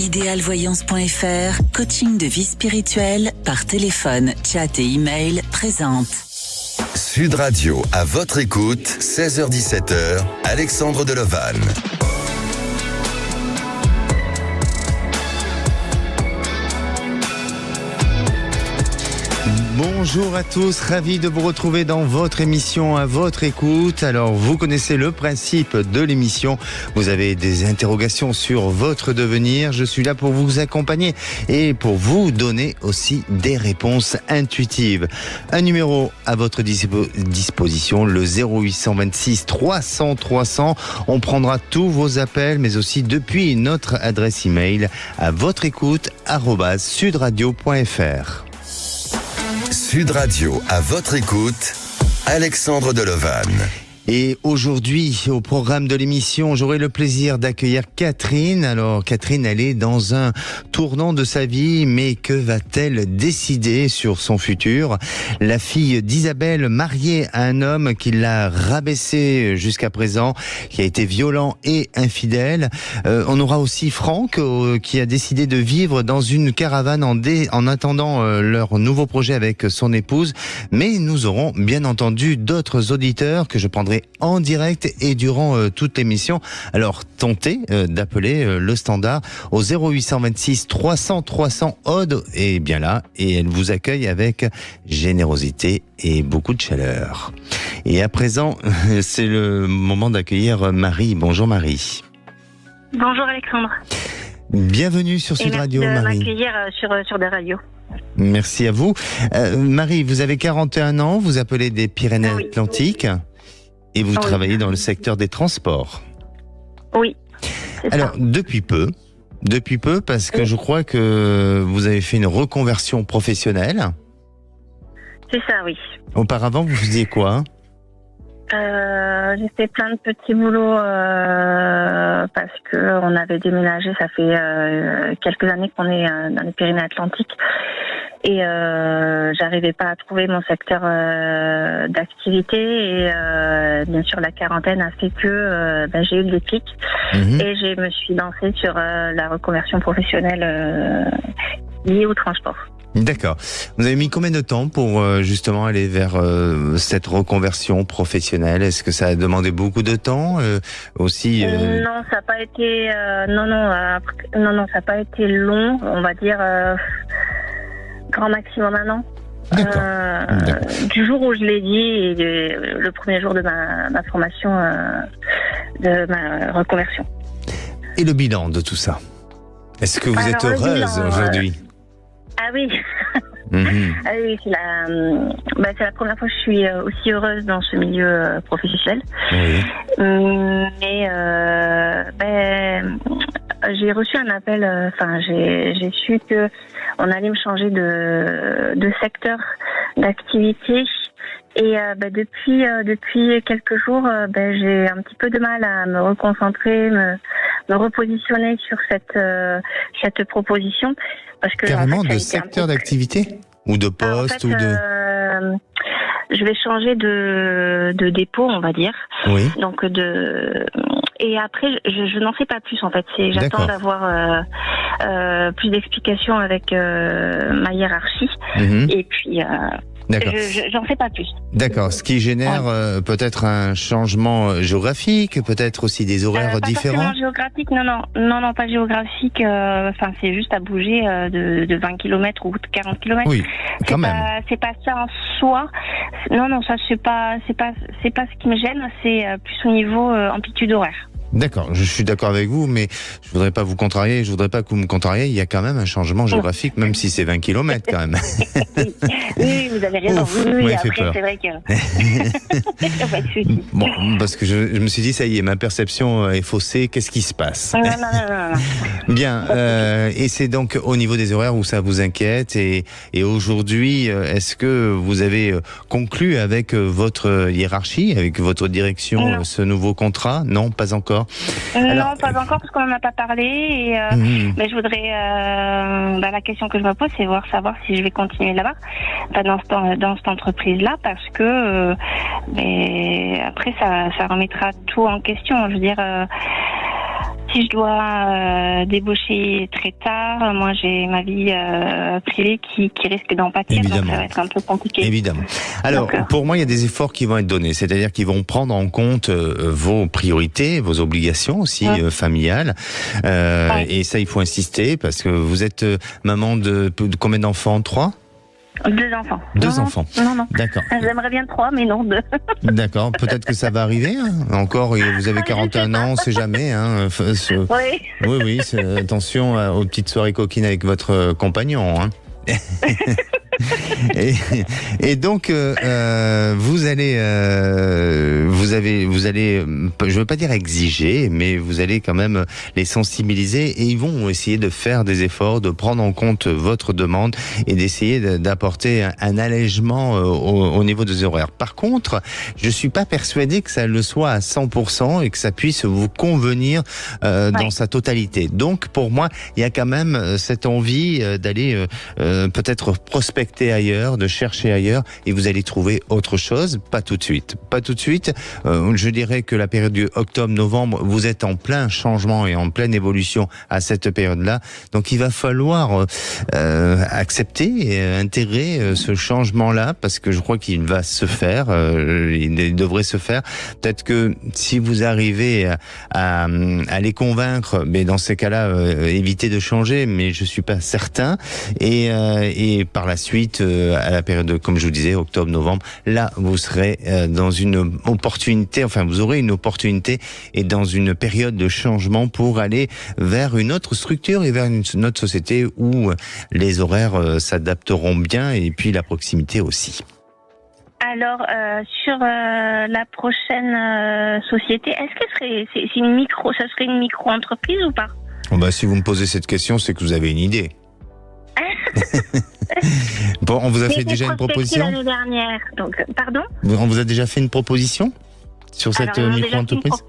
Idealvoyance.fr, coaching de vie spirituelle par téléphone, chat et email présente. Sud Radio, à votre écoute, 16h-17h, Alexandre Delevanne. Bonjour à tous, ravi de vous retrouver dans votre émission à votre écoute. Alors, vous connaissez le principe de l'émission. Vous avez des interrogations sur votre devenir. Je suis là pour vous accompagner et pour vous donner aussi des réponses intuitives. Un numéro à votre disposition, le 0826 300 300. On prendra tous vos appels, mais aussi depuis notre adresse email à votre écoute @sudradio.fr. Sud Radio, à votre écoute, Alexandre Delevanne. Et aujourd'hui, au programme de l'émission, j'aurai le plaisir d'accueillir Catherine. Alors, Catherine, elle est dans un tournant de sa vie, mais que va-t-elle décider sur son futur? La fille d'Isabelle, mariée à un homme qui l'a rabaissée jusqu'à présent, qui a été violent et infidèle. On aura aussi Franck, qui a décidé de vivre dans une caravane en attendant leur nouveau projet avec son épouse. Mais nous aurons bien entendu d'autres auditeurs que je prendrai en direct et durant toute l'émission. Alors tentez d'appeler le standard au 0826 300 300. Aude est bien là et elle vous accueille avec générosité et beaucoup de chaleur. Et à présent, c'est le moment d'accueillir Marie. Bonjour Marie. Bonjour Alexandre. Bienvenue sur Sud Radio, Marie. Merci de m'accueillir sur des radios. Merci à vous. Marie, vous avez 41 ans, vous appelez des Pyrénées-Atlantiques. Et vous travaillez dans le secteur des transports. Oui. Alors, depuis peu, parce que je crois que vous avez fait une reconversion professionnelle. C'est ça, oui. Auparavant, vous faisiez quoi? J'ai fait plein de petits boulots parce que on avait déménagé. Ça fait quelques années qu'on est dans les Pyrénées-Atlantiques. Et j'arrivais pas à trouver mon secteur d'activité et bien sûr la quarantaine a fait que j'ai eu le déclic et je me suis lancée sur la reconversion professionnelle liée au transport. D'accord. Vous avez mis combien de temps pour justement aller vers cette reconversion professionnelle? Est-ce que ça a demandé beaucoup de temps aussi Non, ça n'a pas été non, ça n'a pas été long, on va dire grand maximum un an. D'accord. Du jour où je l'ai dit et le premier jour de ma formation, de ma reconversion. Et le bilan de tout ça? Est-ce que vous êtes heureuse aujourd'hui? Ah oui. Ah oui, c'est la première fois que je suis aussi heureuse dans ce milieu professionnel. Oui. Mais j'ai reçu un appel. J'ai su que on allait me changer de secteur d'activité. Et depuis quelques jours, j'ai un petit peu de mal à me reconcentrer, me repositionner sur cette proposition, parce que carrément de secteur d'activité ou de poste ou de. Je vais changer de dépôt, on va dire. Oui. Donc et après je n'en sais pas plus en fait. J'attends d'avoir plus d'explications avec ma hiérarchie. Et puis. D'accord. J'en sais pas plus. D'accord. Ce qui génère peut-être un changement géographique, peut-être aussi des horaires différents. Pas forcément géographique, non, pas géographique. C'est juste à bouger de 20 km ou de 40 km. Oui, quand même. C'est pas ça en soi. Non, ça c'est pas ce qui me gêne. C'est plus au niveau amplitude horaire. D'accord, je suis d'accord avec vous, mais je voudrais pas vous contrarier, je voudrais pas que vous me contrariez. Il y a quand même un changement géographique, même si c'est 20 km quand même. Oui, vous avez raison. Oui, après, peur. C'est vrai que. Bon, parce que je me suis dit, ça y est, ma perception est faussée, qu'est-ce qui se passe? Non. Bien, et c'est donc au niveau des horaires où ça vous inquiète, et aujourd'hui, est-ce que vous avez conclu avec votre hiérarchie, avec votre direction, ce nouveau contrat? Non, pas encore. Non, pas encore, parce qu'on n'en a pas parlé. Mais je voudrais... la question que je me pose, c'est savoir si je vais continuer là-bas, dans cette entreprise-là, parce que après, ça remettra tout en question. Je veux dire... si je dois débaucher très tard, moi j'ai ma vie privée qui risque d'en pâtir, Évidemment. donc ça va être un peu compliqué. Évidemment. Alors, Donc, pour moi, il y a des efforts qui vont être donnés, c'est-à-dire qu'ils vont prendre en compte vos priorités, vos obligations aussi familiales, et ça, il faut insister parce que vous êtes maman de combien d'enfants? 3? 2 enfants. Deux enfants. Non. D'accord. J'aimerais bien 3, mais non 2. D'accord. Peut-être que ça va arriver. Encore, vous avez 41 ans, on sait jamais. Oui. Oui. Attention aux petites soirées coquines avec votre compagnon. Hein. Et donc vous allez, je veux pas dire exiger, mais vous allez quand même les sensibiliser et ils vont essayer de faire des efforts, de prendre en compte votre demande et d'essayer d'apporter un allègement au niveau des horaires. Par contre, je suis pas persuadé que ça le soit à 100% et que ça puisse vous convenir dans sa totalité. Donc pour moi, il y a quand même cette envie d'aller peut-être prospecter ailleurs, de chercher ailleurs, et vous allez trouver autre chose. Pas tout de suite. Je dirais que la période du octobre-novembre, vous êtes en plein changement et en pleine évolution à cette période-là. Donc il va falloir accepter et intégrer ce changement-là, parce que je crois qu'il va se faire, il devrait se faire. Peut-être que si vous arrivez à les convaincre, mais dans ces cas-là, évitez de changer, mais je suis pas certain. Et par la suite, à la période, comme je vous disais, octobre-novembre, là, vous serez dans une opportunité, vous aurez une opportunité et dans une période de changement pour aller vers une autre structure et vers une autre société où les horaires s'adapteront bien et puis la proximité aussi. Alors, sur la prochaine société, est-ce que ça serait une micro-entreprise ou pas? Si vous me posez cette question, c'est que vous avez une idée. Bon, on vous a fait déjà une proposition l'année dernière, donc, pardon? On vous a déjà fait une proposition sur cette micro-entreprise?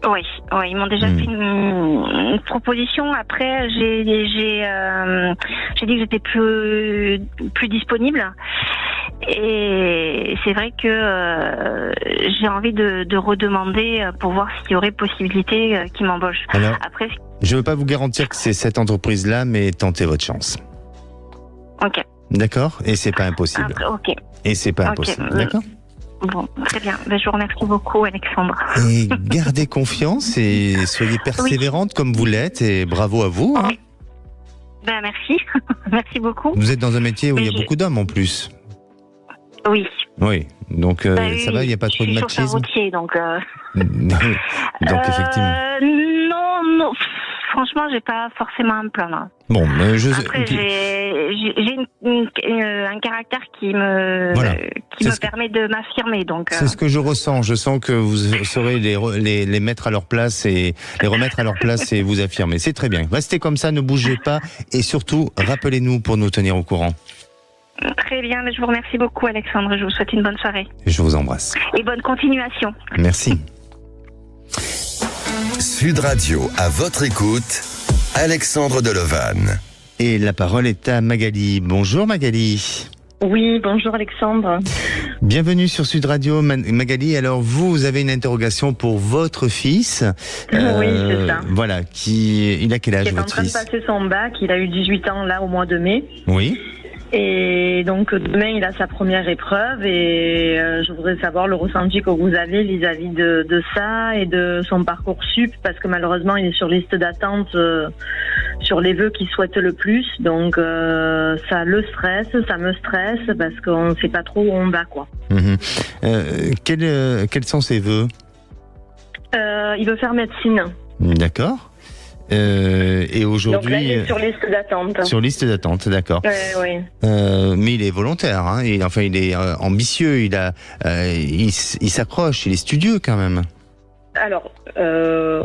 Oui, ils m'ont déjà fait une proposition. Après, j'ai dit que j'étais plus disponible. Et c'est vrai que j'ai envie de redemander pour voir s'il y aurait possibilité qu'ils m'embauchent. Alors, après, je ne veux pas vous garantir que c'est cette entreprise-là, mais tentez votre chance. Ok. D'accord? Et c'est pas impossible. Après, ok. Et c'est pas impossible. D'accord? Bon, très bien. Je vous remercie beaucoup, Alexandre. Et gardez confiance et soyez persévérante comme vous l'êtes et bravo à vous. Hein. Merci. Merci beaucoup. Vous êtes dans un métier où il y a beaucoup d'hommes en plus. Oui. Oui, donc ça va, il n'y a pas trop de machisme. Je suis routier, donc. Donc effectivement. Non. Franchement, j'ai pas forcément à me plaindre. Bon, après, j'ai un caractère qui me permet de m'affirmer. Donc. C'est ce que je ressens. Je sens que vous saurez les mettre à leur place et les remettre à leur place et vous affirmer. C'est très bien. Restez comme ça, ne bougez pas et surtout rappelez-nous pour nous tenir au courant. Très bien, je vous remercie beaucoup, Alexandre. Je vous souhaite une bonne soirée. Je vous embrasse. Et bonne continuation. Merci. Sud Radio, à votre écoute, Alexandre Delovan. Et la parole est à Magali. Bonjour Magali. Oui, bonjour Alexandre. Bienvenue sur Sud Radio, Magali. Alors vous avez une interrogation pour votre fils. Oui, c'est ça. Voilà, il a quel âge votre fils? Il est en train de passer son bac, il a eu 18 ans là au mois de mai. Oui. Et donc demain il a sa première épreuve et je voudrais savoir le ressenti que vous avez vis-à-vis de ça et de son parcours sup, parce que malheureusement il est sur liste d'attente sur les vœux qu'il souhaite le plus, donc ça me stresse parce qu'on ne sait pas trop où on va, quoi. Quels sont ses vœux? Il veut faire médecine. D'accord. Et aujourd'hui, donc là, il est sur liste d'attente. Sur liste d'attente, d'accord. Oui. Mais il est volontaire, hein. Il est ambitieux. Il s'accroche. Il est studieux quand même. Alors,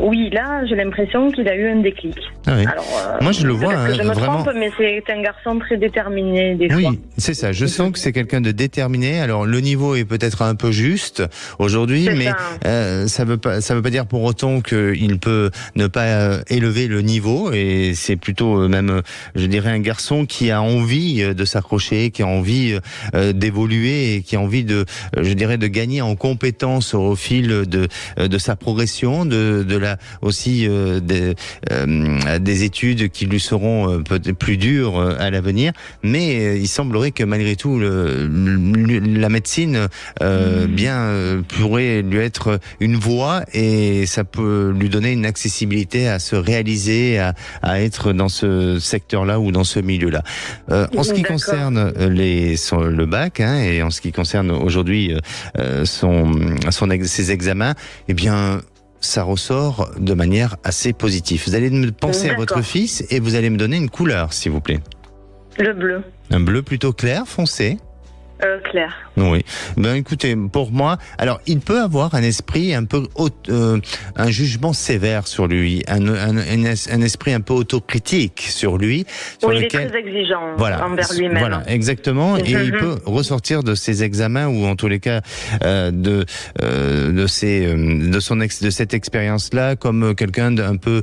oui, là, j'ai l'impression qu'il a eu un déclic. Ah oui. Alors, moi, je le vois que je me vraiment. trompe, mais c'est un garçon très déterminé des fois. Oui, c'est ça. Je sens que c'est quelqu'un de déterminé. Alors, le niveau est peut-être un peu juste aujourd'hui, mais ça veut pas dire pour autant qu'il peut ne pas élever le niveau. Et c'est plutôt même, je dirais, un garçon qui a envie de s'accrocher, qui a envie d'évoluer et qui a envie de gagner en compétences au fil de sa progression formation, des études qui lui seront peut-être plus dures à l'avenir, mais il semblerait que malgré tout la médecine pourrait lui être une voie et ça peut lui donner une accessibilité à se réaliser, à être dans ce secteur-là ou dans ce milieu-là. En ce qui concerne le bac, et en ce qui concerne aujourd'hui ses examens, eh bien, ça ressort de manière assez positive. Vous allez me penser à votre fils et vous allez me donner une couleur, s'il vous plaît. Le bleu. Un bleu plutôt clair, foncé? Clair. Oui. Ben écoutez, pour moi, alors il peut avoir un esprit un peu un jugement sévère sur lui, un esprit un peu autocritique sur lui. Sur il est très exigeant envers lui-même. Voilà, exactement. Et il peut ressortir de ses examens ou en tous les cas de cette expérience-là comme quelqu'un d'un peu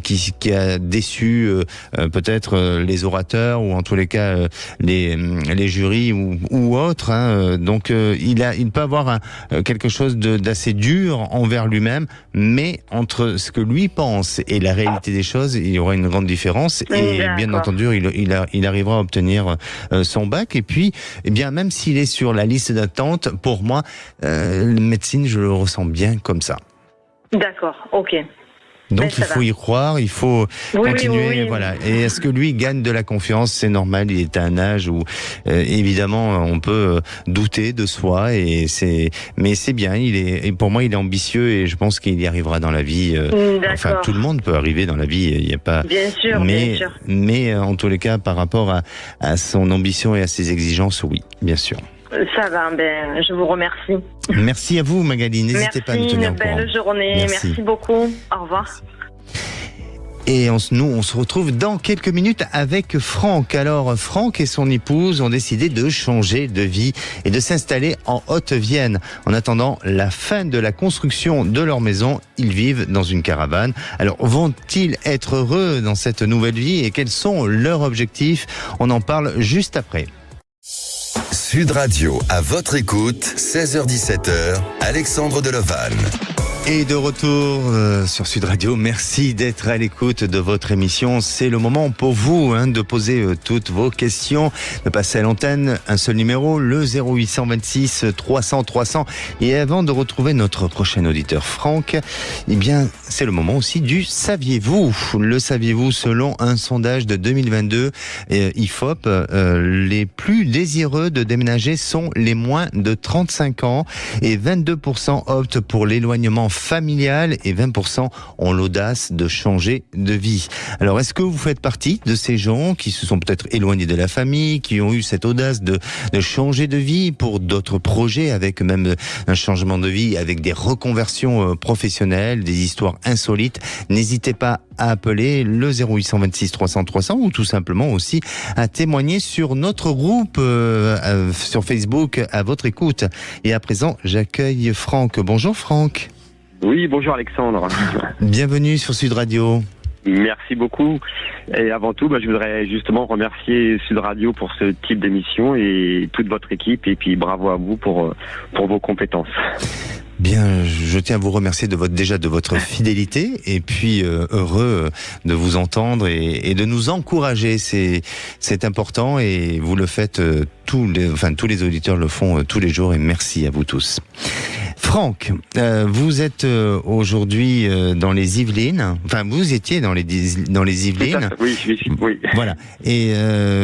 qui a déçu peut-être les orateurs ou en tous les cas les jurys ou autres. Donc il peut avoir quelque chose d'assez dur envers lui-même, mais entre ce que lui pense et la réalité des choses, il y aura une grande différence. Et bien entendu, il arrivera à obtenir son bac. Et puis, eh bien, même s'il est sur la liste d'attente, pour moi, la médecine, je le ressens bien comme ça. D'accord, ok. Donc il faut y croire, il faut continuer, voilà. Et est-ce que lui gagne de la confiance? C'est normal, il est à un âge où évidemment on peut douter de soi mais c'est bien. Pour moi il est ambitieux et je pense qu'il y arrivera dans la vie. Enfin tout le monde peut arriver dans la vie, il n'y a pas. Bien sûr, mais en tous les cas par rapport à son ambition et à ses exigences, oui, bien sûr. Ça va, je vous remercie. Merci à vous Magali, n'hésitez pas à nous tenir au courant. Merci, une belle journée, merci beaucoup, au revoir. Merci. Et on se retrouve dans quelques minutes avec Franck. Alors Franck et son épouse ont décidé de changer de vie et de s'installer en Haute-Vienne. En attendant la fin de la construction de leur maison, ils vivent dans une caravane. Alors vont-ils être heureux dans cette nouvelle vie et quels sont leurs objectifs? On en parle juste après. Sud Radio, à votre écoute, 16h-17h, Alexandre Delevanne. Et de retour sur Sud Radio, merci d'être à l'écoute de votre émission. C'est le moment pour vous de poser toutes vos questions, de passer à l'antenne. Un seul numéro, le 0826 300 300. Et avant de retrouver notre prochain auditeur Franck, eh bien, c'est le moment aussi du saviez-vous. Le saviez-vous selon un sondage de 2022 IFOP, les plus désireux de déménager sont les moins de 35 ans et 22% optent pour l'éloignement familial et 20% ont l'audace de changer de vie. Alors, est-ce que vous faites partie de ces gens qui se sont peut-être éloignés de la famille, qui ont eu cette audace de changer de vie pour d'autres projets, avec même un changement de vie, avec des reconversions professionnelles, des histoires insolites? N'hésitez pas à appeler le 0826 300 300 ou tout simplement aussi à témoigner sur notre groupe sur Facebook à votre écoute. Et à présent, j'accueille Franck. Bonjour Franck. Oui, bonjour Alexandre. Bienvenue sur Sud Radio. Merci beaucoup. Et avant tout, je voudrais justement remercier Sud Radio pour ce type d'émission et toute votre équipe. Et puis bravo à vous pour vos compétences. Bien, je tiens à vous remercier de votre fidélité et puis heureux de vous entendre et de nous encourager. C'est important et vous le faites tous les auditeurs le font tous les jours et merci à vous tous. Franck, vous êtes aujourd'hui dans les Yvelines. Enfin, vous étiez dans les Yvelines. Oui, oui. Voilà. Et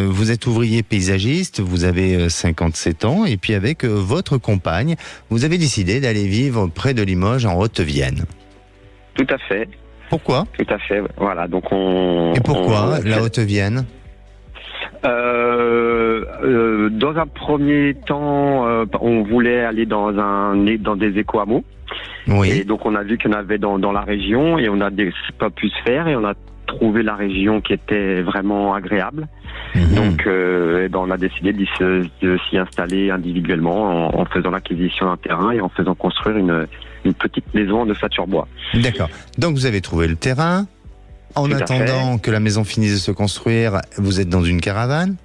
vous êtes ouvrier paysagiste. Vous avez 57 ans. Et puis avec votre compagne, vous avez décidé d'aller vivre près de Limoges, en Haute-Vienne. Tout à fait. Pourquoi ? Tout à fait. Voilà. Donc Et pourquoi la Haute-Vienne ? Dans un premier temps, on voulait aller dans des éco-hameaux. Oui. Et donc on a vu qu'il y en avait dans la région et on a pas pu se faire et on a trouvé la région qui était vraiment agréable. Donc on a décidé de s'y installer individuellement en faisant l'acquisition d'un terrain et en faisant construire une petite maison de sature bois. D'accord. Donc vous avez trouvé le terrain. En attendant que la maison finisse de se construire, vous êtes dans une caravane ?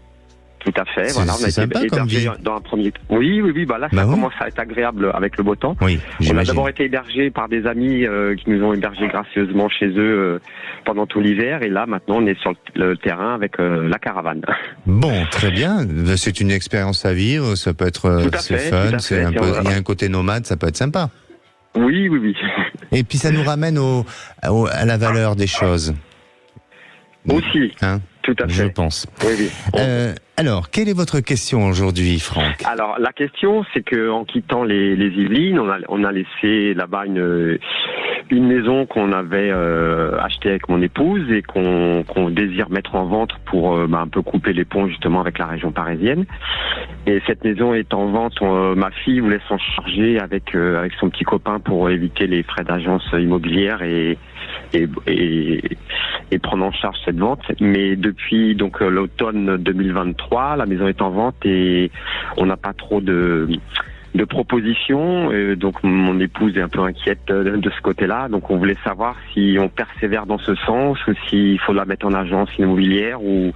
Tout à fait. C'est sympa comme vie. Dans un premier. Oui. Bah là, ça commence à être agréable avec le beau temps. Oui, on a d'abord été hébergés par des amis qui nous ont hébergés gracieusement chez eux pendant tout l'hiver. Et là, maintenant, on est sur le terrain avec la caravane. Bon, très bien. C'est une expérience à vivre. Ça peut être c'est fun. Il y a un côté nomade. Ça peut être sympa. Oui. Et puis ça nous ramène à la valeur des choses. Aussi. Hein, tout à fait. Je pense. Oui. Alors, quelle est votre question aujourd'hui, Franck? Alors, la question, c'est que en quittant les Yvelines, on a laissé là-bas une maison qu'on avait achetée avec mon épouse et qu'on désire mettre en vente pour un peu couper les ponts justement avec la région parisienne. Et cette maison est en vente. Ma fille voulait s'en charger avec son petit copain pour éviter les frais d'agence immobilière et prendre en charge cette vente. Mais depuis donc l'automne 2023, la maison est en vente et on n'a pas trop de propositions. Donc mon épouse est un peu inquiète de ce côté-là. Donc on voulait savoir si on persévère dans ce sens ou s'il faut la mettre en agence immobilière ou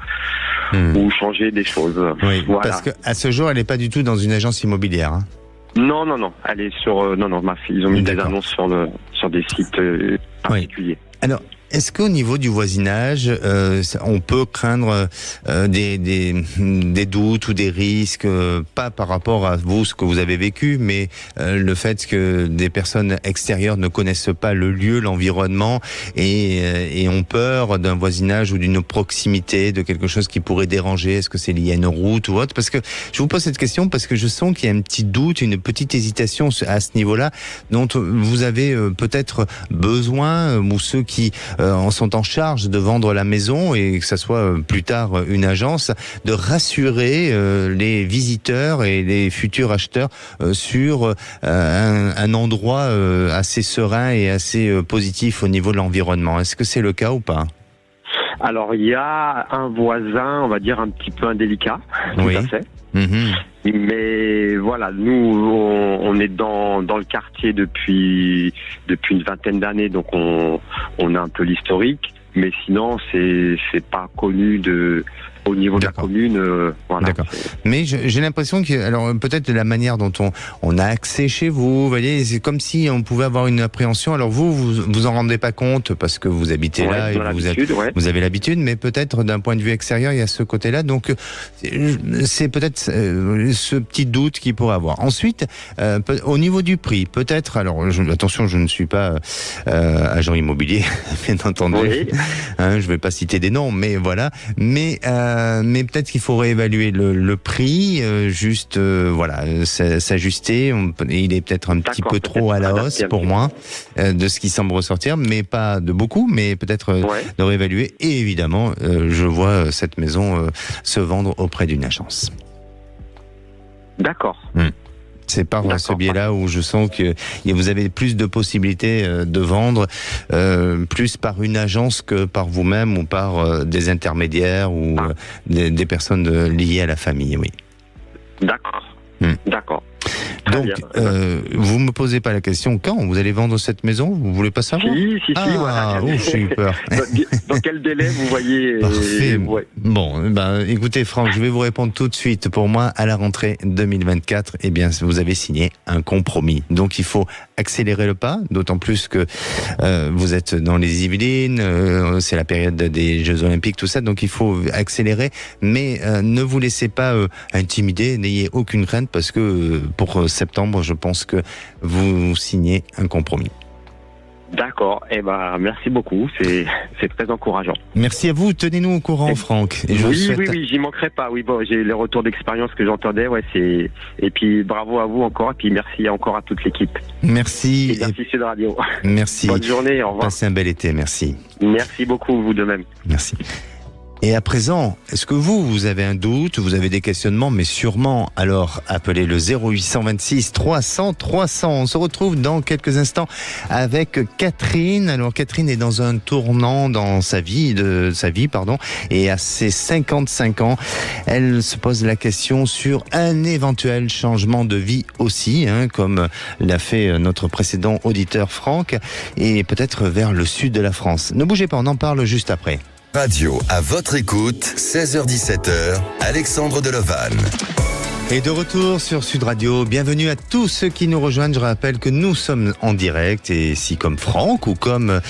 changer des choses. Oui, voilà. Parce qu'à ce jour, elle n'est pas du tout dans une agence immobilière. Hein. Non. Elle est sur. Non, ma fille. Ils ont mis des annonces sur des sites particuliers. Alors, est-ce qu'au niveau du voisinage, on peut craindre des doutes ou des risques, pas par rapport à vous, ce que vous avez vécu, mais le fait que des personnes extérieures ne connaissent pas le lieu, l'environnement, et ont peur d'un voisinage ou d'une proximité, de quelque chose qui pourrait déranger? Est-ce que c'est lié à une route ou autre? Parce que je vous pose cette question parce que je sens qu'il y a un petit doute, une petite hésitation à ce niveau-là, dont vous avez peut-être besoin, ou ceux qui sont en charge de vendre la maison et que ça soit plus tard une agence, de rassurer les visiteurs et les futurs acheteurs sur un endroit assez serein et assez positif au niveau de l'environnement. Est-ce que c'est le cas ou pas? Alors, il y a un voisin, on va dire, un petit peu indélicat, tout à fait. Mais voilà, nous, on est dans le quartier depuis une vingtaine d'années, donc on a un peu l'historique. Mais sinon, c'est pas connu au niveau de la commune. Voilà. D'accord. Mais j'ai l'impression que, alors peut-être la manière dont on a accès chez vous, c'est comme si on pouvait avoir une appréhension. Alors vous en rendez pas compte parce que vous habitez là et vous avez l'habitude, mais peut-être d'un point de vue extérieur, il y a ce côté-là. Donc c'est peut-être ce petit doute qu'il pourrait avoir. Ensuite, au niveau du prix, peut-être. Alors attention, je ne suis pas agent immobilier, bien entendu. Oui. Je vais pas citer des noms, mais voilà. Mais peut-être qu'il faudrait évaluer le prix, s'ajuster. Il est peut-être un petit peu trop à la hausse pour moi, de ce qui semble ressortir, mais pas de beaucoup, mais peut-être de réévaluer. Et évidemment, je vois cette maison se vendre auprès d'une agence. D'accord. C'est par ce biais-là où je sens que vous avez plus de possibilités de vendre, plus par une agence que par vous-même ou par des intermédiaires ou des personnes liées à la famille, oui. D'accord. D'accord. Donc, vous me posez pas la question quand vous allez vendre cette maison? Vous voulez pas savoir? Si, voilà. J'ai eu peur. Dans quel délai vous voyez? Parfait. Bon, écoutez, Franck, je vais vous répondre tout de suite. Pour moi, à la rentrée 2024, vous avez signé un compromis. Donc, il faut accélérer le pas, d'autant plus que vous êtes dans les Yvelines, c'est la période des Jeux Olympiques, tout ça. Donc, il faut accélérer, mais ne vous laissez pas intimider, n'ayez aucune crainte parce que pour septembre, je pense que vous signez un compromis. D'accord. Merci beaucoup. C'est très encourageant. Merci à vous. Tenez-nous au courant, Franck. Et oui, j'y manquerai pas. Oui, j'ai les retours d'expérience que j'entendais. Et puis bravo à vous encore. Et puis merci encore à toute l'équipe. Merci. Et merci Sud Radio. Merci. Bonne journée. Au revoir. Passez un bel été. Merci. Merci beaucoup. Vous de même. Merci. Et à présent, est-ce que vous avez un doute, vous avez des questionnements, mais sûrement, alors appelez le 0826 300 300. On se retrouve dans quelques instants avec Catherine. Alors Catherine est dans un tournant dans sa vie, et à ses 55 ans, elle se pose la question sur un éventuel changement de vie aussi, comme l'a fait notre précédent auditeur Franck, et peut-être vers le sud de la France. Ne bougez pas, on en parle juste après. Radio à votre écoute, 16h-17h, Alexandre Delovan. Et de retour sur Sud Radio, bienvenue à tous ceux qui nous rejoignent. Je rappelle que nous sommes en direct et si comme Franck ou comme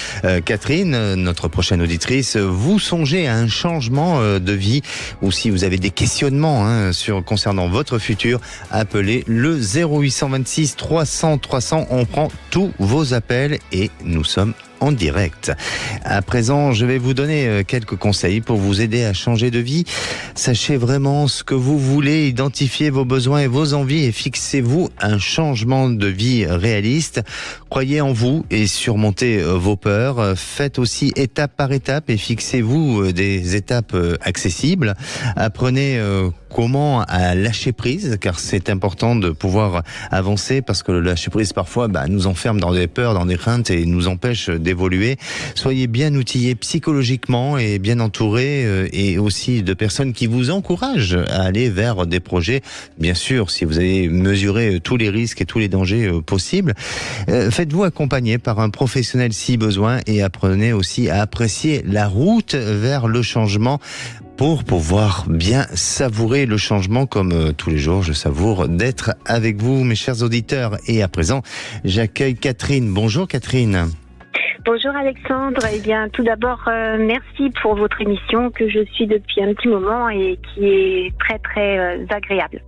Catherine, notre prochaine auditrice, vous songez à un changement de vie ou si vous avez des questionnements concernant votre futur, appelez le 0826 300 300. On prend tous vos appels et nous sommes en direct. À présent, je vais vous donner quelques conseils pour vous aider à changer de vie. Sachez vraiment ce que vous voulez, identifiez vos besoins et vos envies et fixez-vous un changement de vie réaliste. Croyez en vous et surmontez vos peurs. Faites aussi étape par étape et fixez-vous des étapes accessibles. Apprenez comment à lâcher prise, car c'est important de pouvoir avancer parce que le lâcher prise parfois nous enferme dans des peurs, dans des craintes et nous empêche d'évoluer. Soyez bien outillés psychologiquement et bien entourés et aussi de personnes qui vous encouragent à aller vers des projets. Bien sûr, si vous avez mesuré tous les risques et tous les dangers possibles, faites-vous accompagner par un professionnel si besoin et apprenez aussi à apprécier la route vers le changement pour pouvoir bien savourer le changement comme tous les jours. Je savoure d'être avec vous, mes chers auditeurs. Et à présent, j'accueille Catherine. Bonjour Catherine. Bonjour Alexandre. Eh bien, tout d'abord, merci pour votre émission que je suis depuis un petit moment et qui est très très agréable.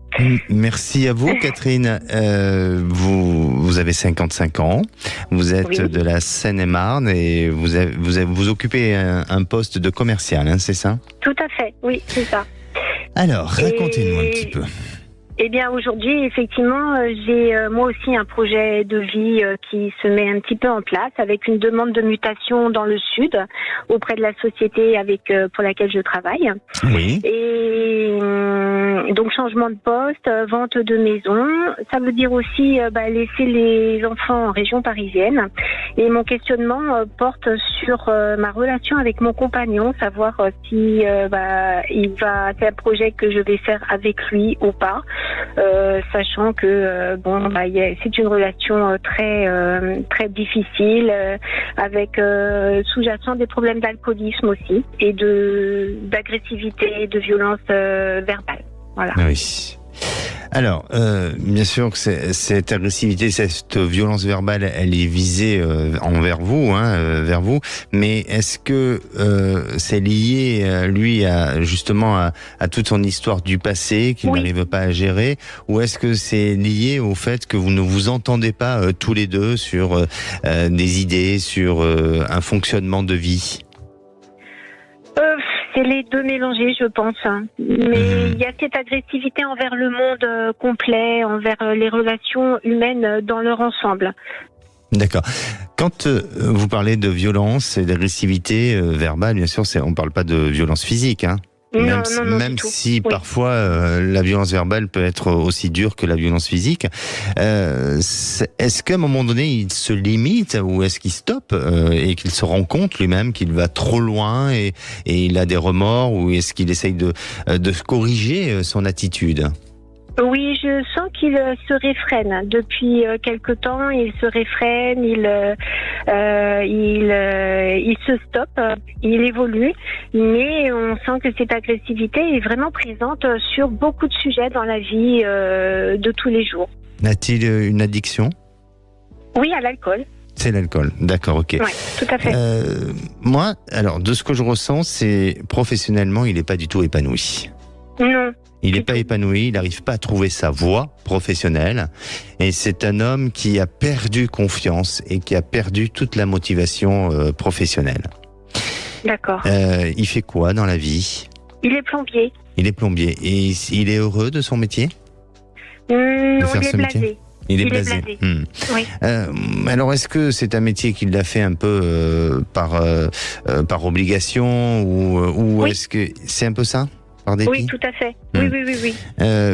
Merci à vous Catherine. Vous avez 55 ans, vous êtes de la Seine-et-Marne et vous occupez un poste de commercial, c'est ça ? Tout à fait, oui, c'est ça. Alors, racontez-nous un petit peu. Eh bien, aujourd'hui, effectivement, j'ai moi aussi un projet de vie qui se met un petit peu en place avec une demande de mutation dans le sud auprès de la société pour laquelle je travaille. Oui. Et donc, changement de poste, vente de maison. Ça veut dire aussi laisser les enfants en région parisienne. Et mon questionnement porte sur ma relation avec mon compagnon, savoir si c'est un projet que je vais faire avec lui ou pas. Sachant que c'est une relation très difficile avec sous-jacent des problèmes d'alcoolisme aussi et d'agressivité, de violence verbale. Voilà. Oui. Alors, bien sûr que cette agressivité, cette violence verbale, elle est visée envers vous, vers vous. Mais est-ce que c'est lié, lui, justement à toute son histoire du passé qu'il n'arrive pas à gérer, ou est-ce que c'est lié au fait que vous ne vous entendez pas tous les deux sur des idées, sur un fonctionnement de vie ? C'est les deux mélangés, je pense. Mais il y a cette agressivité envers le monde complet, envers les relations humaines dans leur ensemble. D'accord. Quand vous parlez de violence et d'agressivité verbale, bien sûr, on ne parle pas de violence physique, Même si parfois la violence verbale peut être aussi dure que la violence physique, est-ce qu'à un moment donné il se limite ou est-ce qu'il stoppe et qu'il se rend compte lui-même qu'il va trop loin et il a des remords, ou est-ce qu'il essaye de corriger son attitude ? Oui, je sens qu'il se réfrène depuis quelque temps. Il se réfrène, il se stoppe, il évolue, mais on sent que cette agressivité est vraiment présente sur beaucoup de sujets dans la vie de tous les jours. A-t-il une addiction ? Oui, à l'alcool. C'est l'alcool, d'accord, ok. Oui, tout à fait. Moi, alors, de ce que je ressens, c'est professionnellement, il n'est pas du tout épanoui. Non. Il n'est pas épanoui, il n'arrive pas à trouver sa voie professionnelle. Et c'est un homme qui a perdu confiance et qui a perdu toute la motivation professionnelle. D'accord. Il fait quoi dans la vie ? Il est plombier. Il est plombier. Et il est heureux de son métier ? Non, il est blasé. Il est blasé. Oui. Alors, est-ce que c'est un métier qu'il a fait un peu par obligation ou est-ce que c'est un peu ça ? Par dépit ? Oui, tout à fait. Oui.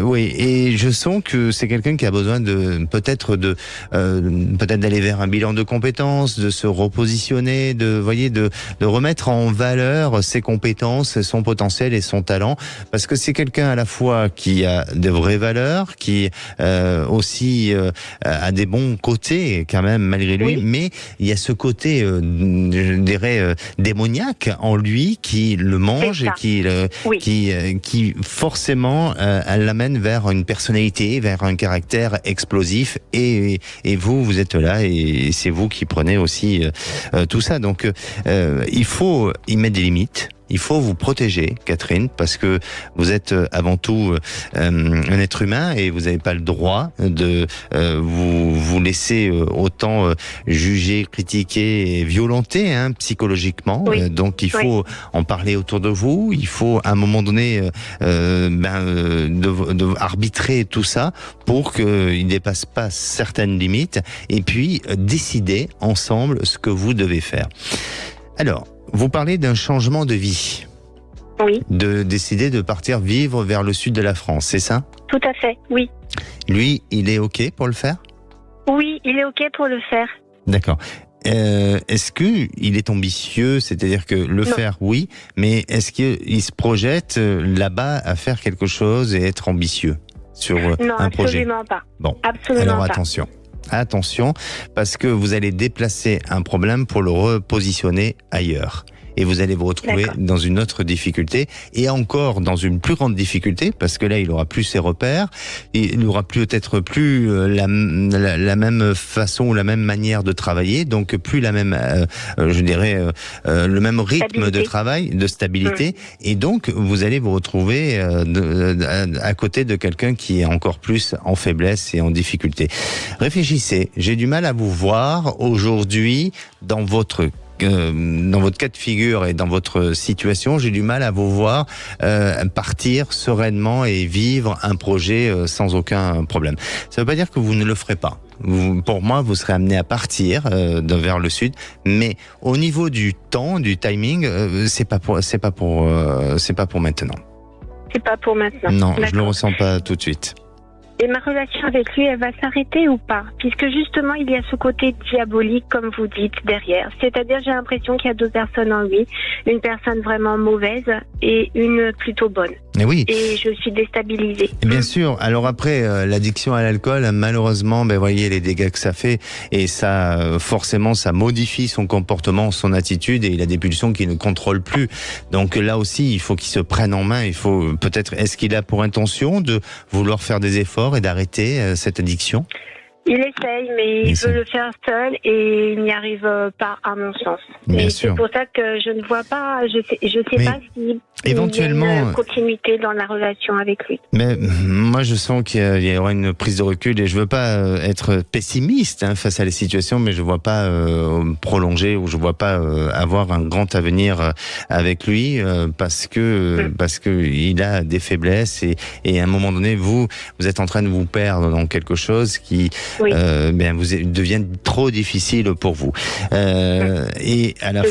Oui, et je sens que c'est quelqu'un qui a besoin peut-être d'aller vers un bilan de compétences, de se repositionner, de remettre en valeur ses compétences, son potentiel et son talent, parce que c'est quelqu'un à la fois qui a de vraies valeurs, qui aussi a des bons côtés quand même malgré lui, mais il y a ce côté, je dirais, démoniaque en lui qui le mange et qui forcément l'amène vers une personnalité, vers un caractère explosif, et vous êtes là et c'est vous qui prenez aussi tout ça. Donc il faut y mettre des limites. Il faut vous protéger, Catherine, parce que vous êtes avant tout un être humain et vous n'avez pas le droit de vous laisser autant juger, critiquer et violenter psychologiquement. Donc il faut en parler autour de vous. Il faut à un moment donné de arbitrer tout ça pour qu'il ne dépasse pas certaines limites et puis décider ensemble ce que vous devez faire. Alors, vous parlez d'un changement de vie. Oui. De décider de partir vivre vers le sud de la France, c'est ça? Tout à fait, oui. Lui, il est OK pour le faire? Oui, il est OK pour le faire. D'accord. Est-ce qu'il est ambitieux? C'est-à-dire que faire, oui, mais est-ce qu'il se projette là-bas à faire quelque chose et être ambitieux sur un projet? Non, absolument pas. Bon, absolument alors pas. Attention, parce que vous allez déplacer un problème pour le repositionner ailleurs. Et vous allez vous retrouver dans une autre difficulté, et encore dans une plus grande difficulté, parce que là, il aura plus ses repères, il n'aura peut-être plus la même façon ou la même manière de travailler, donc plus la même, le même rythme de travail, de stabilité, et donc vous allez vous retrouver à côté de quelqu'un qui est encore plus en faiblesse et en difficulté. Réfléchissez, j'ai du mal à vous voir aujourd'hui dans votre cas de figure et dans votre situation, j'ai du mal à vous voir partir sereinement et vivre un projet sans aucun problème. Ça ne veut pas dire que vous ne le ferez pas. Pour moi, vous serez amené à partir vers le sud, mais au niveau du temps, du timing, c'est pas pour maintenant. C'est pas pour maintenant. Non, je le ressens pas tout de suite. Et ma relation avec lui, elle va s'arrêter ou pas? Puisque justement, il y a ce côté diabolique, comme vous dites, derrière. C'est-à-dire, j'ai l'impression qu'il y a deux personnes en lui. Une personne vraiment mauvaise et une plutôt bonne. Et oui. Et je suis déstabilisée. Et bien sûr. Alors après, l'addiction à l'alcool, malheureusement, voyez les dégâts que ça fait. Et ça, forcément, ça modifie son comportement, son attitude, et il a des pulsions qu'il ne contrôle plus. Donc là aussi, il faut qu'il se prenne en main. Il faut peut-être, est-ce qu'il a pour intention de vouloir faire des efforts et d'arrêter cette addiction? Il essaye, mais il veut le faire seul et il n'y arrive pas, à mon sens. Bien et sûr. C'est pour ça que je ne vois pas, je sais pas si éventuellement, il y a une continuité dans la relation avec lui. Mais moi, je sens qu'il y aura une prise de recul, et je veux pas être pessimiste face à la situation, mais je vois pas prolonger, ou je vois pas avoir un grand avenir avec lui, parce que il a des faiblesses, et à un moment donné, vous êtes en train de vous perdre dans quelque chose qui vous devient trop difficile pour vous. Et à la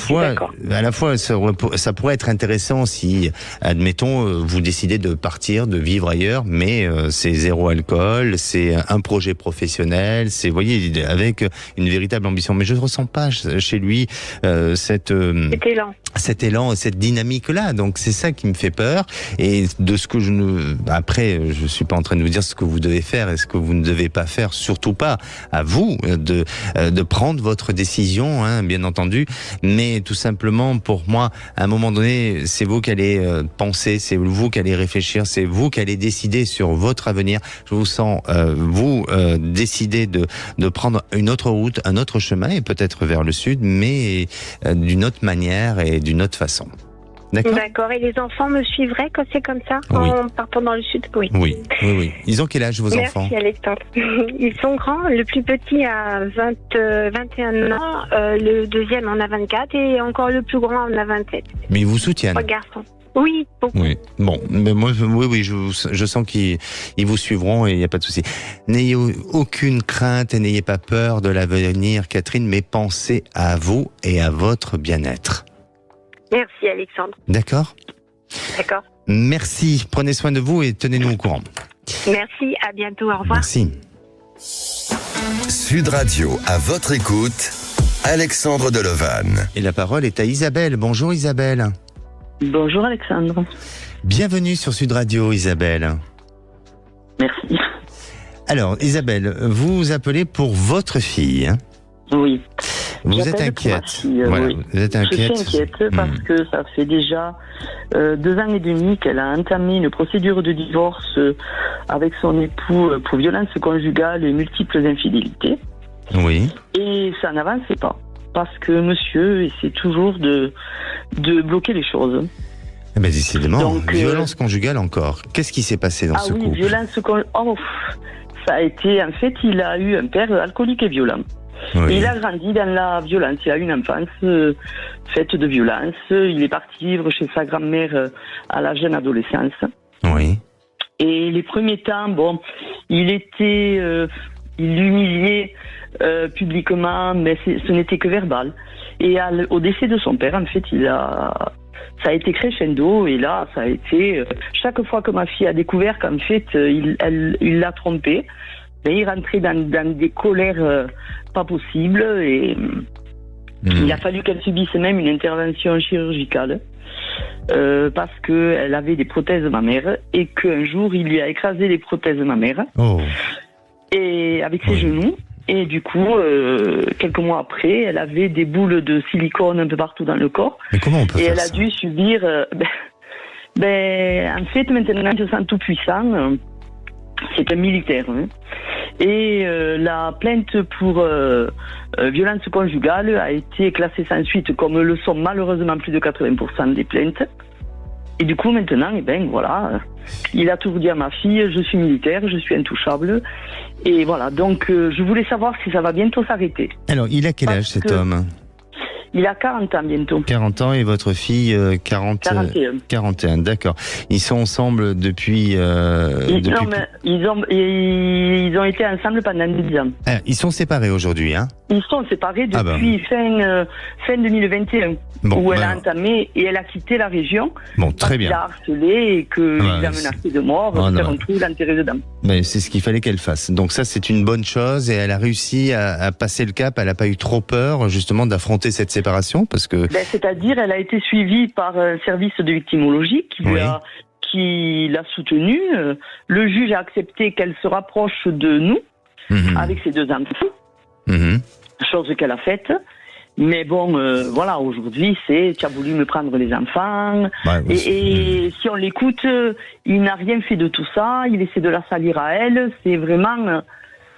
fois, ça pourrait être intéressant si, admettons, vous décidez de partir, de vivre ailleurs, mais c'est zéro alcool, c'est un projet professionnel, c'est, vous voyez, avec une véritable ambition. Mais je ne ressens pas chez lui cet élan, cette dynamique-là. Donc c'est ça qui me fait peur. Et de ce que après, je suis pas en train de vous dire ce que vous devez faire et ce que vous ne devez pas faire, surtout pas. À vous de prendre votre décision, bien entendu. Mais tout simplement, pour moi, à un moment donné, c'est vous qui allez penser, c'est vous qui allez réfléchir, c'est vous qui allez décider sur votre avenir. Je vous sens décider de prendre une autre route, un autre chemin, et peut-être vers le sud, mais d'une autre manière et d'une autre façon. D'accord. Et les enfants me suivraient quand c'est comme ça, en partant dans le sud? Oui. Ils ont quel âge, vos enfants? Merci, Alexandre. Ils sont grands. Le plus petit a 21 ans, le deuxième en a 24, et encore le plus grand en a 27. Mais ils vous soutiennent? 3 garçons. Oui, beaucoup. Oui. Bon, mais moi, je sens qu'ils vous suivront, et il n'y a pas de souci. N'ayez aucune crainte et n'ayez pas peur de l'avenir, Catherine, mais pensez à vous et à votre bien-être. Merci, Alexandre. D'accord. D'accord. Merci, prenez soin de vous et tenez-nous au courant. Merci, à bientôt, au revoir. Merci. Sud Radio, à votre écoute, Alexandre Delovan. Et la parole est à Isabelle. Bonjour Isabelle. Bonjour Alexandre. Bienvenue sur Sud Radio Isabelle. Merci. Alors Isabelle, vous appelez pour votre fille. Hein? Oui. Vous êtes J'appelle pour ma inquiète. fille, Voilà, oui. vous êtes inquiète. Je suis inquiète parce que ça fait déjà 2 ans et demi qu'elle a entamé une procédure de divorce avec son époux pour violence conjugale et multiples infidélités. Oui. Et ça n'avançait pas. Parce que monsieur essaie toujours de bloquer les choses. Eh ben, décidément, Donc, violence conjugale encore. Qu'est-ce qui s'est passé dans ce couple? Violence conjugale. Oh, ça a été, en fait, il a eu un père alcoolique et violent. Oui. Et il a grandi dans la violence. Il a eu une enfance faite de violence. Il est parti vivre chez sa grand-mère à la jeune adolescence. Oui. Et les premiers temps, bon, il l'humiliait publiquement, mais ce n'était que verbal. Et au décès de son père, en fait, ça a été crescendo, et là, ça a été... chaque fois que ma fille a découvert qu'en fait, il l'a trompée, ben, il rentrait dans des colères pas possibles, et il a fallu qu'elle subisse même une intervention chirurgicale, parce qu'elle avait des prothèses mammaires, et qu'un jour, il lui a écrasé les prothèses mammaires, et avec ses genoux. Et du coup, quelques mois après, elle avait des boules de silicone un peu partout dans le corps. Mais comment on peut faire ça? Et elle a dû subir... en fait, maintenant, je sens tout puissant. C'est un militaire. Hein. Et la plainte pour violence conjugale a été classée sans suite, comme le sont malheureusement plus de 80% des plaintes. Et du coup, maintenant, voilà, il a tout dit à ma fille, je suis militaire, je suis intouchable. Et voilà, donc je voulais savoir si ça va bientôt s'arrêter. Alors, il a quel âge cet homme? Il a 40 ans bientôt. 40 ans et votre fille 41. 41, d'accord. Ils sont ensemble depuis... Non, mais ils ont été ensemble pendant 10 ans. Ah, ils sont séparés aujourd'hui, hein? Ils sont séparés depuis fin 2021, où elle a entamé et elle a quitté la région. Bon, très bien. Il a harcelé et qu'il a menacé de mort, de faire un trou, l'enterrer dedans. Mais c'est ce qu'il fallait qu'elle fasse. Donc ça, c'est une bonne chose et elle a réussi à passer le cap. Elle n'a pas eu trop peur, justement, d'affronter cette séparation parce que... c'est-à-dire, elle a été suivie par un service de victimologie qui l'a soutenue. Le juge a accepté qu'elle se rapproche de nous avec ses 2 enfants. Chose qu'elle a faite. Mais bon, voilà, aujourd'hui, tu as voulu me prendre les enfants. Et si on l'écoute, il n'a rien fait de tout ça. Il essaie de la salir à elle. C'est vraiment...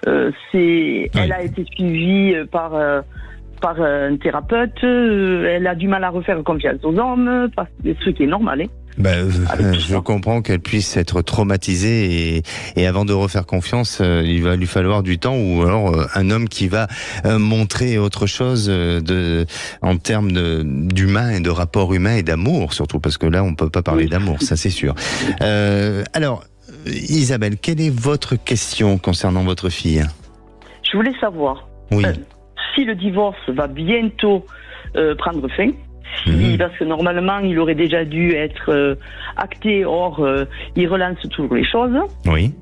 Elle a été suivie par un thérapeute. Elle a du mal à refaire confiance aux hommes, ce qui est normal. Hein. Je comprends qu'elle puisse être traumatisée et avant de refaire confiance, il va lui falloir du temps ou alors un homme qui va montrer autre chose en termes d'humain et de rapport humain et d'amour surtout, parce que là on peut pas parler d'amour, ça c'est sûr. Alors Isabelle, quelle est votre question concernant votre fille? Je voulais savoir si le divorce va bientôt prendre fin. Parce que normalement, il aurait déjà dû être acté, or il relance toujours les choses. Oui.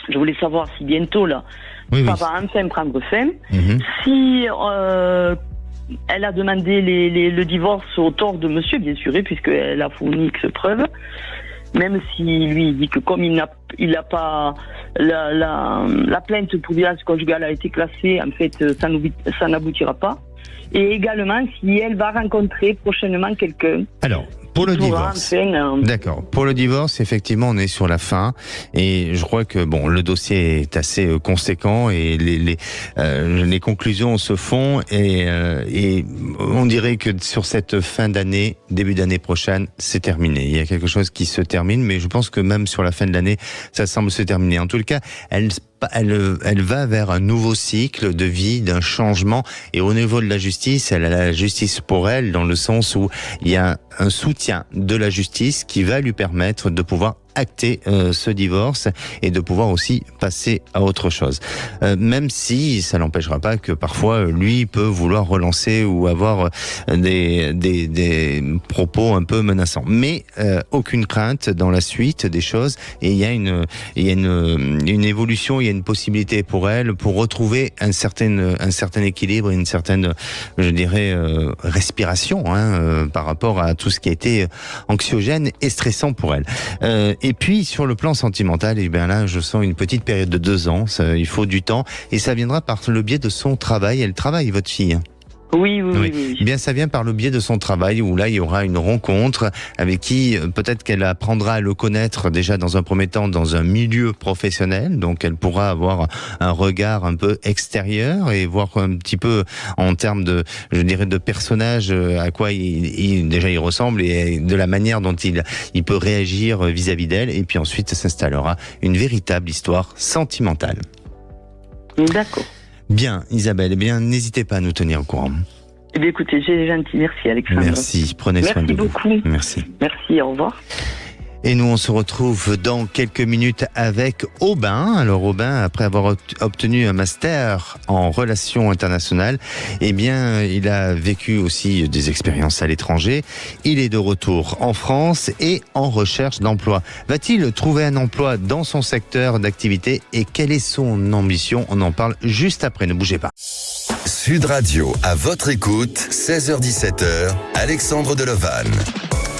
Je voulais savoir si bientôt, là, ça va enfin prendre fin. Si elle a demandé le divorce au tort de monsieur, bien sûr, puisqu'elle a fourni X preuves, même si lui dit que comme il n'a pas... La plainte pour violence conjugale a été classée, en fait, ça n'aboutira pas. Et également, si elle va rencontrer prochainement quelqu'un. Alors, pour le divorce. D'accord. Pour le divorce, effectivement, on est sur la fin. Et je crois que, bon, le dossier est assez conséquent et les conclusions se font et on dirait que sur cette fin d'année, début d'année prochaine, c'est terminé. Il y a quelque chose qui se termine, mais je pense que même sur la fin de l'année, ça semble se terminer. En tout cas, elle va vers un nouveau cycle de vie, d'un changement. Et au niveau de la justice, elle a la justice pour elle, dans le sens où il y a un soutien de la justice qui va lui permettre de pouvoir acter ce divorce et de pouvoir aussi passer à autre chose. Même si ça n'empêchera pas que parfois lui peut vouloir relancer ou avoir des propos un peu menaçants. Mais aucune crainte dans la suite des choses, et il y a une évolution, il y a une possibilité pour elle pour retrouver un certain équilibre, une certaine, je dirais, respiration par rapport à tout ce qui a été anxiogène et stressant pour elle. Et puis sur le plan sentimental, et bien là je sens une petite période de 2 ans, il faut du temps, et ça viendra par le biais de son travail. Elle travaille, votre fille? Oui. Eh bien, ça vient par le biais de son travail, où là, il y aura une rencontre avec qui, peut-être qu'elle apprendra à le connaître déjà dans un premier temps dans un milieu professionnel. Donc, elle pourra avoir un regard un peu extérieur et voir un petit peu en termes de, je dirais, de personnage, à quoi il ressemble et de la manière dont il peut réagir vis-à-vis d'elle. Et puis ensuite, s'installera une véritable histoire sentimentale. D'accord. Bien, Isabelle, eh bien, n'hésitez pas à nous tenir au courant. Eh bien, écoutez, j'ai gentil. Merci, Alexandre. Merci, prenez soin de vous. Merci beaucoup. Merci. Merci, au revoir. Et nous, on se retrouve dans quelques minutes avec Aubin. Alors, Aubin, après avoir obtenu un master en relations internationales, eh bien, il a vécu aussi des expériences à l'étranger. Il est de retour en France et en recherche d'emploi. Va-t-il trouver un emploi dans son secteur d'activité et quelle est son ambition? On en parle juste après, ne bougez pas. Sud Radio, à votre écoute, 16h-17h, Alexandre Delovan.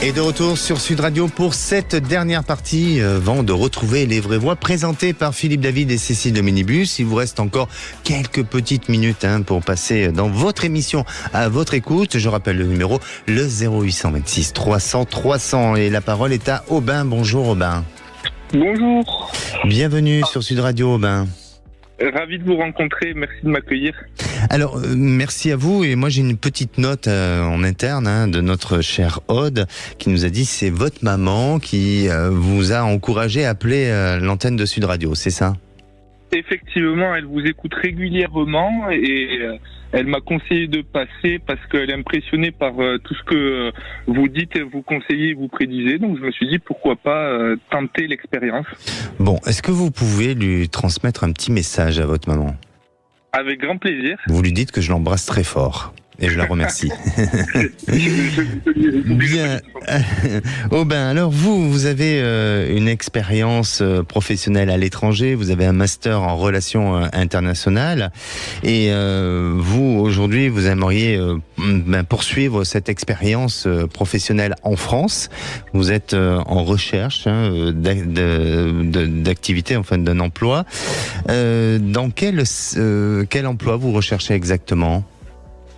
Et de retour sur Sud Radio pour cette dernière partie, avant de retrouver les vraies voix présentées par Philippe David et Cécile de Minibus. Il vous reste encore quelques petites minutes pour passer dans votre émission à votre écoute. Je rappelle le numéro, le 0826 300 300. Et la parole est à Aubin. Bonjour Aubin. Bonjour. Bienvenue sur Sud Radio Aubin. Ravi de vous rencontrer, merci de m'accueillir. Alors, merci à vous. Et moi, j'ai une petite note en interne de notre chère Aude qui nous a dit c'est votre maman qui vous a encouragé à appeler l'antenne de Sud Radio, c'est ça? Effectivement, elle vous écoute régulièrement et elle m'a conseillé de passer parce qu'elle est impressionnée par tout ce que vous dites, vous conseillez, vous prédisez. Donc, je me suis dit pourquoi pas tenter l'expérience. Bon, est-ce que vous pouvez lui transmettre un petit message à votre maman? Avec grand plaisir. Vous lui dites que je l'embrasse très fort. Et je la remercie. Bien. Aubin, alors vous avez une expérience professionnelle à l'étranger, vous avez un master en relations internationales et vous, aujourd'hui, vous aimeriez poursuivre cette expérience professionnelle en France. Vous êtes en recherche d'activité, enfin d'un emploi. Dans quel emploi vous recherchez exactement ?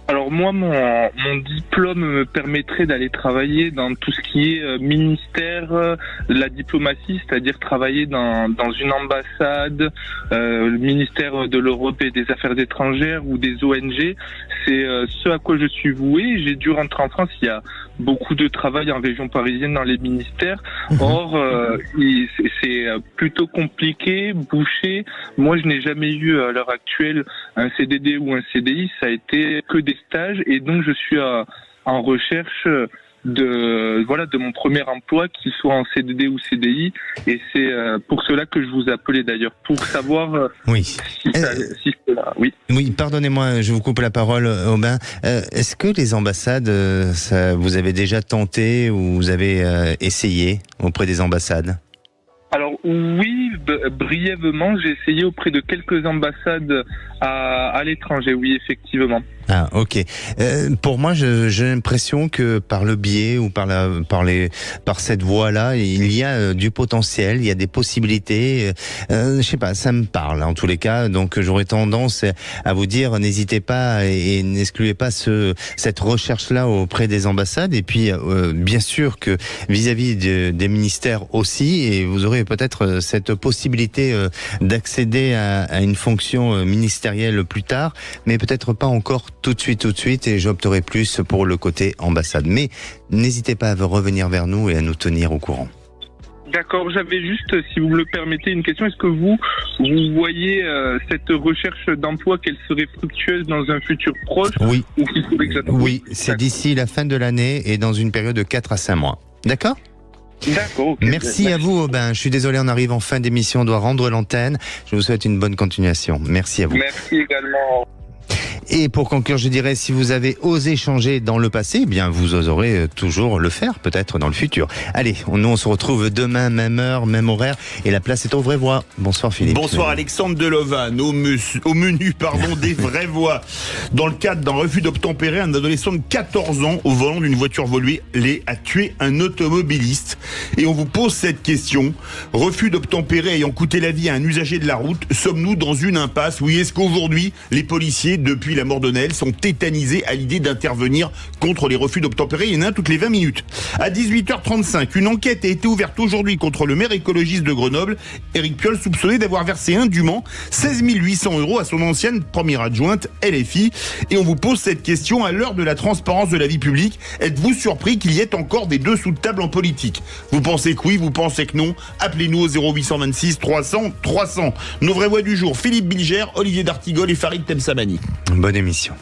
Alors moi, mon diplôme me permettrait d'aller travailler dans tout ce qui est ministère de la diplomatie, c'est-à-dire travailler dans une ambassade, le ministère de l'Europe et des Affaires étrangères ou des ONG. C'est ce à quoi je suis voué. J'ai dû rentrer en France. Il y a beaucoup de travail en région parisienne dans les ministères. Or, c'est plutôt compliqué, bouché. Moi, je n'ai jamais eu à l'heure actuelle un CDD ou un CDI. Ça a été que des stages et donc je suis en recherche de mon premier emploi, qu'il soit en CDD ou CDI, et c'est pour cela que je vous appelais d'ailleurs, pour savoir oui. Oui, pardonnez-moi, je vous coupe la parole, Aubin. Est-ce que les ambassades, vous avez déjà tenté ou vous avez essayé auprès des ambassades ? Alors oui, brièvement, j'ai essayé auprès de quelques ambassades à l'étranger, oui, effectivement. Ah, ok. Pour moi, j'ai l'impression que par le biais ou par cette voie-là, il y a du potentiel, il y a des possibilités. Je sais pas, ça me parle en tous les cas. Donc, j'aurais tendance à vous dire, n'hésitez pas et n'excluez pas cette recherche-là auprès des ambassades. Et puis, bien sûr que vis-à-vis des ministères aussi, et vous aurez peut-être cette possibilité d'accéder à une fonction ministérielle plus tard, mais peut-être pas encore tout de suite, et j'opterai plus pour le côté ambassade. Mais n'hésitez pas à revenir vers nous et à nous tenir au courant. D'accord, j'avais juste, si vous me le permettez, une question. Est-ce que vous voyez cette recherche d'emploi, qu'elle serait fructueuse dans un futur proche? Oui. Ou qu'il faudrait que j'attende? Oui, c'est d'ici la fin de l'année et dans une période de 4 à 5 mois. D'accord ? D'accord. Okay. Merci à vous, Aubin. Je suis désolé, on arrive en fin d'émission, on doit rendre l'antenne. Je vous souhaite une bonne continuation. Merci à vous. Merci également. Et pour conclure, je dirais, si vous avez osé changer dans le passé, eh bien, vous oserez toujours le faire, peut-être dans le futur. Allez, nous, on se retrouve demain, même heure, même horaire, et la place est aux vraies voix. Bonsoir Philippe. Bonsoir Alexandre Delovan, au menu des vraies voix. Dans le cadre d'un refus d'obtempérer, un adolescent de 14 ans au volant d'une voiture volée a tué un automobiliste. Et on vous pose cette question, refus d'obtempérer ayant coûté la vie à un usager de la route, sommes-nous dans une impasse? Oui, est-ce qu'aujourd'hui, les policiers, depuis la mort de Naël, sont tétanisés à l'idée d'intervenir contre les refus d'obtempérer? Il y en a un toutes les 20 minutes. À 18h35, une enquête a été ouverte aujourd'hui contre le maire écologiste de Grenoble, Éric Piolle, soupçonné d'avoir versé indûment 16 800 € à son ancienne première adjointe LFI. Et on vous pose cette question à l'heure de la transparence de la vie publique. Êtes-vous surpris qu'il y ait encore des dessous de table en politique? Vous pensez que oui, vous pensez que non? Appelez-nous au 0826 300 300. Nos vraies voix du jour, Philippe Bilger, Olivier D'Artigol et Farid Temsamani. Bonne émission.